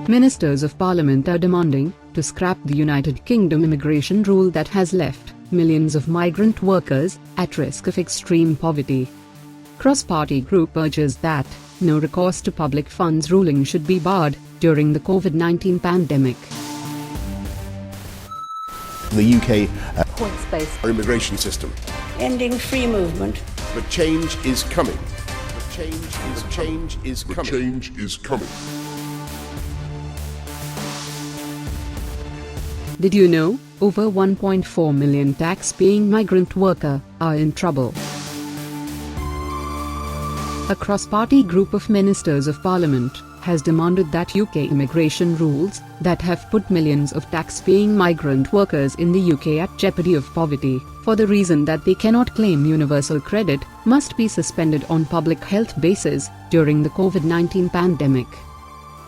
Ministers of Parliament are demanding to scrap the United Kingdom immigration rule that has left millions of migrant workers at risk of extreme poverty. Cross-party group urges that no recourse to public funds ruling should be barred during the COVID-19 pandemic. The UK points-based immigration system. Ending free movement. But change is coming. Change is coming. Did you know over 1.4 million tax-paying migrant workers are in trouble? A cross-party group of Ministers of Parliament has demanded that UK immigration rules that have put millions of tax-paying migrant workers in the UK at jeopardy of poverty, for the reason that they cannot claim universal credit, must be suspended on public health basis during the COVID-19 pandemic.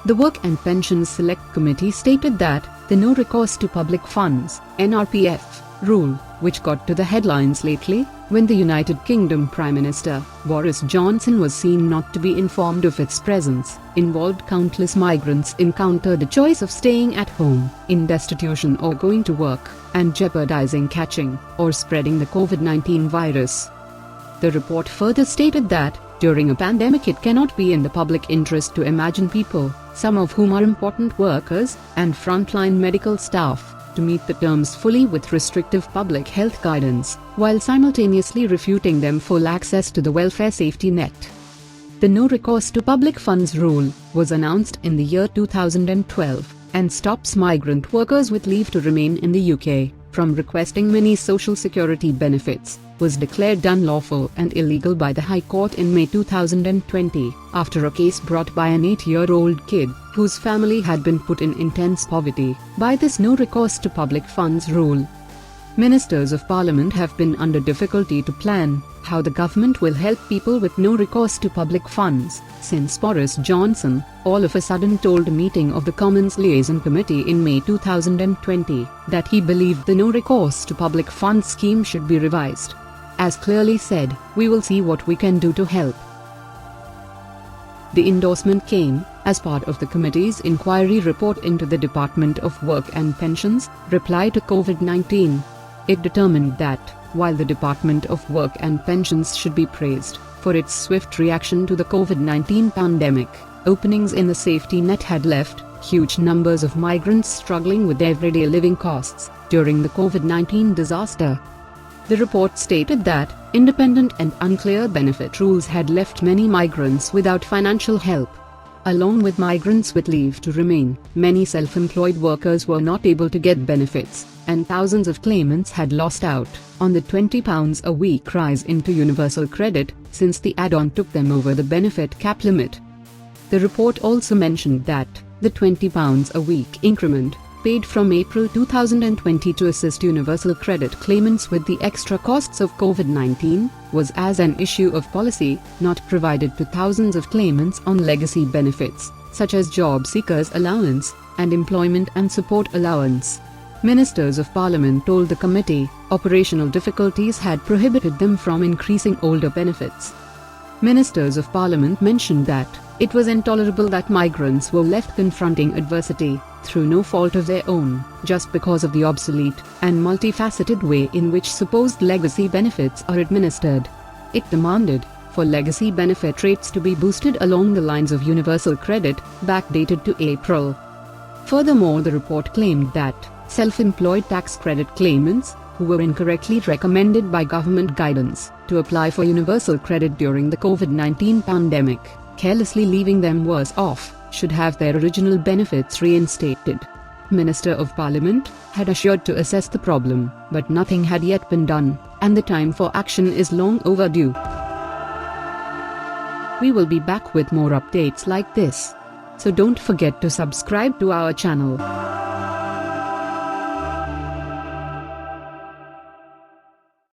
The Work and Pensions Select Committee stated that the No Recourse to Public Funds (NRPF) rule, which got to the headlines lately when the United Kingdom Prime Minister Boris Johnson was seen not to be informed of its presence, involved countless migrants encountered a choice of staying at home, in destitution or going to work, and jeopardizing catching or spreading the COVID-19 virus. The report further stated that during a pandemic it cannot be in the public interest to imagine people, some of whom are important workers and frontline medical staff, to meet the terms fully with restrictive public health guidance, while simultaneously refuting them full access to the welfare safety net. The No Recourse to Public Funds rule was announced in the year 2012 and stops migrant workers with leave to remain in the UK from requesting many social security benefits, was declared unlawful and illegal by the High Court in May 2020, after a case brought by an 8-year-old kid whose family had been put in intense poverty by this No Recourse to Public Funds rule. Ministers of Parliament have been under difficulty to plan how the government will help people with no recourse to public funds, since Boris Johnson all of a sudden told a meeting of the Commons Liaison Committee in May 2020 that he believed the No Recourse to Public Funds scheme should be revised. As clearly said, we will see what we can do to help. The endorsement came as part of the committee's inquiry report into the Department of Work and Pensions' reply to COVID-19. It determined that, while the Department of Work and Pensions should be praised for its swift reaction to the COVID-19 pandemic, openings in the safety net had left huge numbers of migrants struggling with everyday living costs during the COVID-19 disaster. The report stated that independent and unclear benefit rules had left many migrants without financial help. Along with migrants with leave to remain, many self-employed workers were not able to get benefits, and thousands of claimants had lost out on the £20 a week rise into universal credit since the add-on took them over the benefit cap limit. The report also mentioned that the £20 a week increment, paid from April 2020 to assist universal credit claimants with the extra costs of COVID-19, was as an issue of policy, not provided to thousands of claimants on legacy benefits, such as job seekers allowance and employment and support allowance. Ministers of Parliament told the committee operational difficulties had prohibited them from increasing older benefits. Ministers of Parliament mentioned that it was intolerable that migrants were left confronting adversity through no fault of their own, just because of the obsolete and multifaceted way in which supposed legacy benefits are administered. It demanded for legacy benefit rates to be boosted along the lines of universal credit, backdated to April. Furthermore, the report claimed that self-employed tax credit claimants, who were incorrectly recommended by government guidance to apply for universal credit during the COVID-19 pandemic, carelessly leaving them worse off, should have their original benefits reinstated. Minister of Parliament had assured to assess the problem, but nothing had yet been done, and the time for action is long overdue. We will be back with more updates like this, so don't forget to subscribe to our channel.